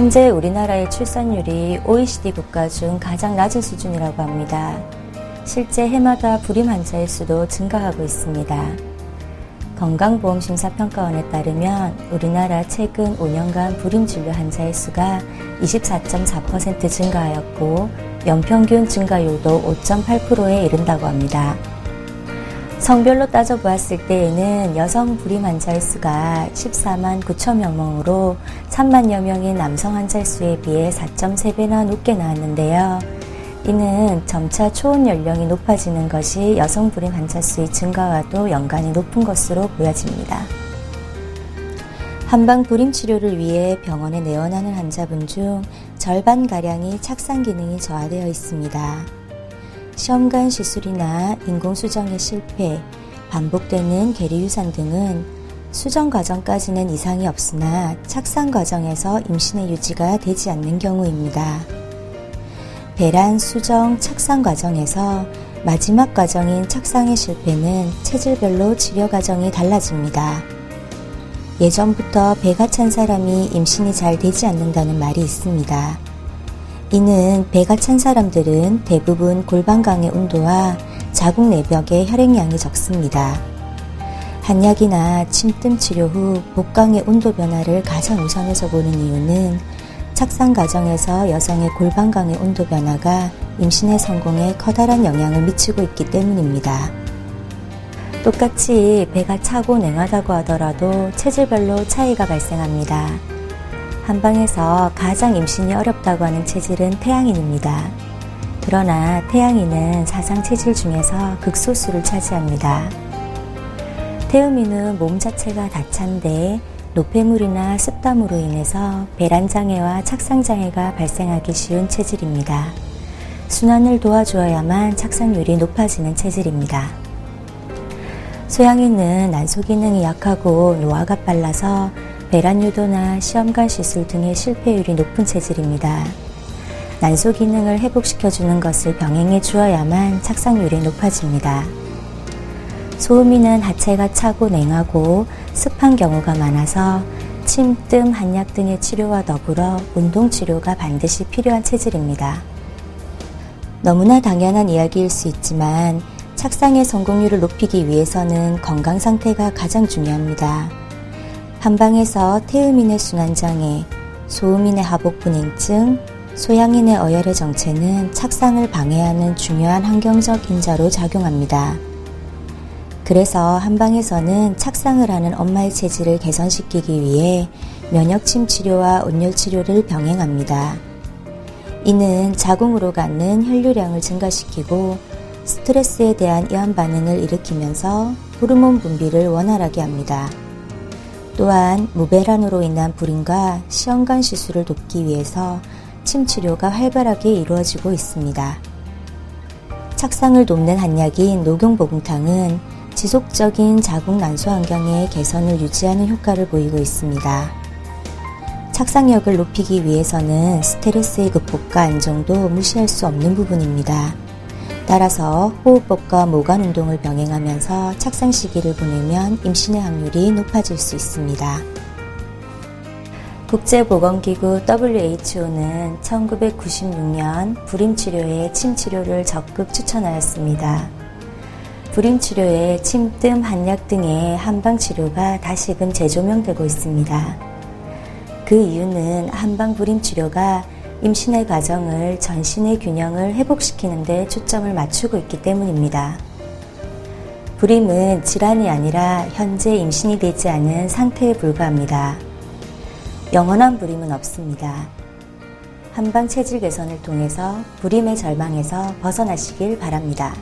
현재 우리나라의 출산율이 OECD 국가 중 가장 낮은 수준이라고 합니다. 실제 해마다 불임 환자의 수도 증가하고 있습니다. 건강보험심사평가원에 따르면 우리나라 최근 5년간 불임 진료 환자의 수가 24.4% 증가하였고 연평균 증가율도 5.8%에 이른다고 합니다. 성별로 따져보았을 때에는 여성 불임 환자의 수가 14만 9천여 명으로 3만여 명인 남성 환자의 수에 비해 4.3배나 높게 나왔는데요. 이는 점차 초혼 연령이 높아지는 것이 여성 불임 환자 수의 증가와도 연관이 높은 것으로 보여집니다. 한방 불임 치료를 위해 병원에 내원하는 환자분 중 절반가량이 착상 기능이 저하되어 있습니다. 시험관 시술이나 인공수정의 실패, 반복되는 계리유산 등은 수정 과정까지는 이상이 없으나 착상 과정에서 임신의 유지가 되지 않는 경우입니다. 배란, 수정, 착상 과정에서 마지막 과정인 착상의 실패는 체질별로 치료 과정이 달라집니다. 예전부터 배가 찬 사람이 임신이 잘 되지 않는다는 말이 있습니다. 이는 배가 찬 사람들은 대부분 골반강의 온도와 자궁 내벽의 혈액량이 적습니다. 한약이나 침뜸 치료 후 복강의 온도 변화를 가장 우선해서 보는 이유는 착상 과정에서 여성의 골반강의 온도 변화가 임신의 성공에 커다란 영향을 미치고 있기 때문입니다. 똑같이 배가 차고 냉하다고 하더라도 체질별로 차이가 발생합니다. 한방에서 가장 임신이 어렵다고 하는 체질은 태양인입니다. 그러나 태양인은 사상 체질 중에서 극소수를 차지합니다. 태음인은 몸 자체가 다찬데 노폐물이나 습담으로 인해서 배란장애와 착상장애가 발생하기 쉬운 체질입니다. 순환을 도와주어야만 착상률이 높아지는 체질입니다. 소양인은 난소 기능이 약하고 노화가 빨라서 배란 유도나 시험관 시술 등의 실패율이 높은 체질입니다. 난소 기능을 회복시켜주는 것을 병행해 주어야만 착상률이 높아집니다. 소음인은 하체가 차고 냉하고 습한 경우가 많아서 침, 뜸, 한약 등의 치료와 더불어 운동치료가 반드시 필요한 체질입니다. 너무나 당연한 이야기일 수 있지만 착상의 성공률을 높이기 위해서는 건강 상태가 가장 중요합니다. 한방에서 태음인의 순환장애, 소음인의 하복분행증, 소양인의 어혈의 정체는 착상을 방해하는 중요한 환경적 인자로 작용합니다. 그래서 한방에서는 착상을 하는 엄마의 체질을 개선시키기 위해 면역침 치료와 온열 치료를 병행합니다. 이는 자궁으로 가는 혈류량을 증가시키고 스트레스에 대한 이완 반응을 일으키면서 호르몬 분비를 원활하게 합니다. 또한 무배란으로 인한 불임과 시험관 시술을 돕기 위해서 침 치료가 활발하게 이루어지고 있습니다. 착상을 돕는 한약인 녹용보궁탕은 지속적인 자궁 난소 환경의 개선을 유지하는 효과를 보이고 있습니다. 착상력을 높이기 위해서는 스트레스의 극복과 안정도 무시할 수 없는 부분입니다. 따라서 호흡법과 모관 운동을 병행하면서 착상 시기를 보내면 임신의 확률이 높아질 수 있습니다. 국제보건기구 WHO는 1996년 불임치료에 침치료를 적극 추천하였습니다. 불임치료에 침뜸, 한약 등의 한방치료가 다시금 재조명되고 있습니다. 그 이유는 한방 불임치료가 임신의 과정을 전신의 균형을 회복시키는 데 초점을 맞추고 있기 때문입니다. 불임은 질환이 아니라 현재 임신이 되지 않은 상태에 불과합니다. 영원한 불임은 없습니다. 한방 체질 개선을 통해서 불임의 절망에서 벗어나시길 바랍니다.